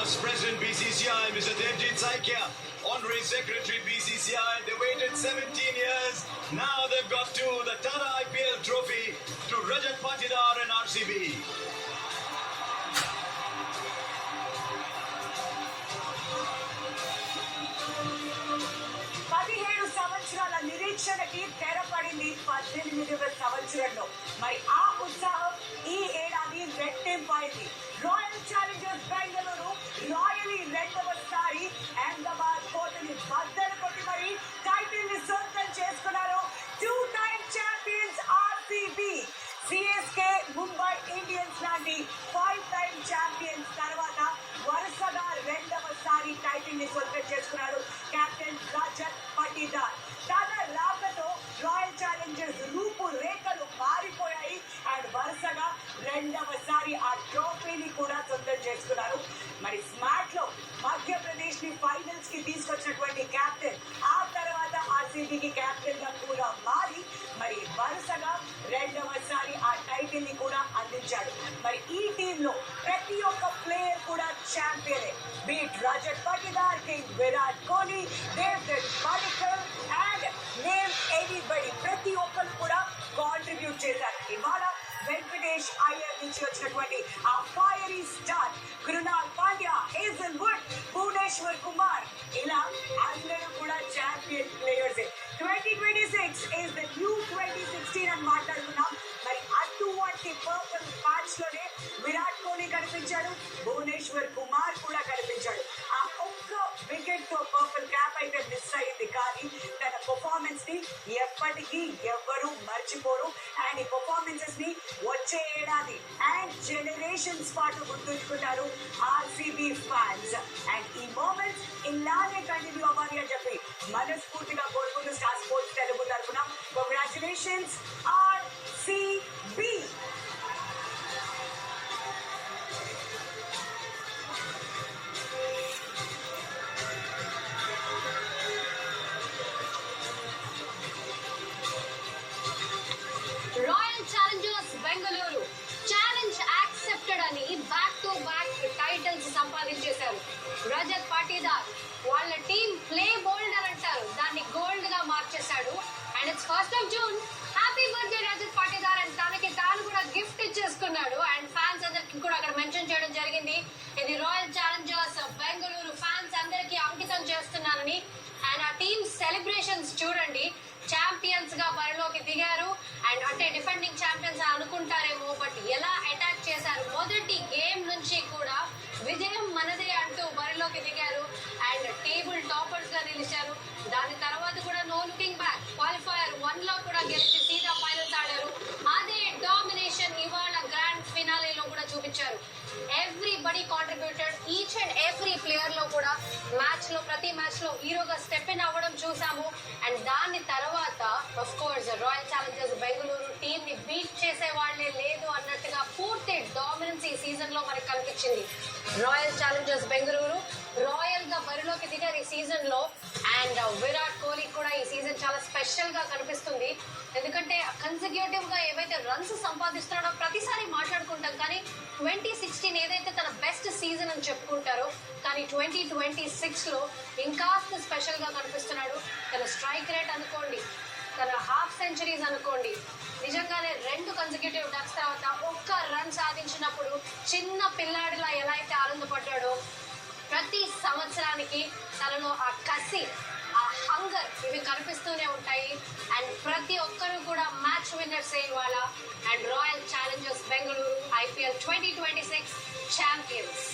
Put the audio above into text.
Past President BCCI, Mr. Devjit Saikia, Honorary Secretary BCCI, they waited 17 years. Now they've got to the Tata IPL trophy to Rajat Patidar and RCB. సంవత్సరాల నిరీక్షణకి తెరపడింది 18వ సంవత్సరంలో. మరి ఆ ఉత్సాహం ఈ ఏడాది రెట్టింపైంది. Royal Challengers Bengaluru రాయలీ రెండవసారి అహ్మదాబాద్ కోటని బద్దలు కొట్టి మరి టైటిల్ ని సొంతం చేసుకున్నారు. 2-time champions RCB. CSK, Mumbai Indians లాంటి 5-time ఛాంపియన్స్ తర్వాత వరుసగా రెండవసారి టైటిల్ ని సొంతం చేసుకున్నాడు కెప్టెన్ రజత్ పటీదార్. తన రాకతో రాయల్ ఛాలెంజర్స్ రూపురేఖలు మారిపోయాయి అండ్ వరుసగా రెండవసారి ఆ ట్రోఫీని కూడా సొంతం చేసుకున్నారు. మరి స్మార్ట్ లో మధ్యప్రదేశ్ ని ఫైనల్స్ కి తీసుకొచ్చినటువంటి కెప్టెన్ ఆ తర్వాత ఆర్సీబీకి కెప్టెన్ గా కూడా మారి మరి వరుసగా రెండవసారి ఆ టైటిల్ ని కూడా అందించాడు. మరి ఈ టీమ్ లో ప్రతి ఒక్క ప్లేయర్ కూడా champion. Beat Rajat Patidar, king Virat Kohli, David Padikkal and name anybody, ప్రతి ఒక్కరు కూడా కాంట్రిబ్యూట్ చేశారు. ఇవాళ వెంకటేష్ అయ్యర్ నుంచి వచ్చినటువంటి ఆ fiery star Krunal Pandya, Hazlewood, Bhuvneshwar Kumar, ఇలా అందరూ కూడా champion players. 2026 is the new 2016 అని మాట్లాడుతున్నాం. మరి అటువంటి పర్పల్ మ్యాచ్ లోనే విరాట్ కోహ్లీ కనిపించాడు, భువనేశ్వర్ కుమార్ కూడా కనిపించాడు. ఆ ఒక్క వికెట్ తో పర్పల్ క్యాప్ అయితే మిస్ అయింది, కానీ తన పర్ఫార్మెన్స్ ని ఎప్పటికీ ఎవ్వరూ మర్చిపోరు. అండ్ ఈ పర్ఫార్మెన్సెస్ ని వచ్చే ఏడాది అండ్ జనరేషన్స్ పాటు గుర్తుంచుకుంటారు ఆర్సీబీ ఫ్యాన్స్. అండ్ ఈ మూమెంట్స్ ఇలానే కంటిన్యూ అవ్వాలి అని చెప్పి మనస్ఫూర్తిగా కోరుకుంటూ స్టార్ స్పోర్ట్స్ తెలుగు తరఫున congratulations RCB. Royal Challengers Bengaluru challenge accepted అని బ్యాక్ టు బ్యాక్ టైటిల్స్ సంపాదించేశారు. రజత్ పాటీదార్ వాళ్ళ టీం ప్లే బోల్డ్ అని అంటారు, దాన్ని గోల్డ్ గా మార్చేశాడు. And it's 1st of June. Happy birthday Rajat Patidar అని తనకి తాను కూడా గిఫ్ట్ ఇచ్చేసుకున్నాడు. అండ్ ఫ్యాన్స్ అందరికి కూడా అక్కడ మెన్షన్ చేయడం జరిగింది, ఇది రాయల్ ఛాలెంజర్స్ బెంగళూరు ఫ్యాన్స్ అందరికి అంకితం చేస్తున్నానని. అండ్ ఆ టీమ్ సెలబ్రేషన్స్ చూడండి, ఛాంపియన్స్ గా బరిలోకి దిగారు. అండ్ అంటే డిఫెండింగ్ ఛాంపియన్స్ అనుకుంటారేమో, బట్ ఎలా అటాక్ చేశారు. మొదటి గేమ్ నుంచి కూడా విజయం మనదే అంటూ బరిలోకి దిగారు అండ్ టేబుల్ టాపర్స్ గా నిలిచారు. దాని తర్వాత కూడా నో లుకింగ్ బ్యాక్, క్వాలిఫైయర్ 1 లో కూడా గెలిచి సీదా ఫైనల్స్ ఆడారు. అదే డామినేషన్ ఇవాళ గ్రాండ్ ఫినాలేలో కూడా చూపించారు. Everybody contributed, each and every player లో కూడా మ్యాచ్ లో ప్రతి మ్యాచ్ లో హీరోగా స్టెప్ ఇన్ అవ్వడం చూసాము. అండ్ దాని తర్వాత of course royal Challengers Bengaluru team ని బీట్ చేసే వాళ్లే లేదు అన్నట్టుగా పూర్తి డామినెన్స్ ఈ సీజన్ లో మనకు కనిపించింది. రాయల్ ఛాలెంజర్స్ బెంగళూరు రాయల్ గా బరిలోకి దిగారు ఈ సీజన్ లో. అండ్ విరాట్ కోహ్లీ కూడా ఈ సీజన్ చాలా స్పెషల్ గా కనిపిస్తుంది, ఎందుకంటే కన్సిక్యూటివ్ గా ఏవైతే రన్స్ సంపాదిస్తున్నాడో ప్రతిసారి మాట్లాడుకుంటాం, కానీ 2016 ఏదైతే తన బెస్ట్ సీజన్ అని చెప్పుకుంటారో, కానీ 2026 లో ఇంకాస్త స్పెషల్ గా కనిపిస్తున్నాడు. తన స్ట్రైక్ రేట్ అనుకోండి, తన హాఫ్ సెంచరీస్ అనుకోండి, నిజంగానే 2 కన్సిక్యూటివ్ డక్స్ తర్వాత ఒక్క రన్ సాధించినప్పుడు చిన్న పిల్లాడిలా ఎలా అయితే ఆనందపడ్డాడో, ప్రతి సంవత్సరానికి తనలో ఆ కసి, ఆ హంగర్ ఇవి కనిపిస్తూనే ఉంటాయి. అండ్ ప్రతి ఒక్కరూ కూడా మ్యాచ్ విన్నర్స్ ఇవాళ. And royal Challengers Bengaluru IPL 2026 champions.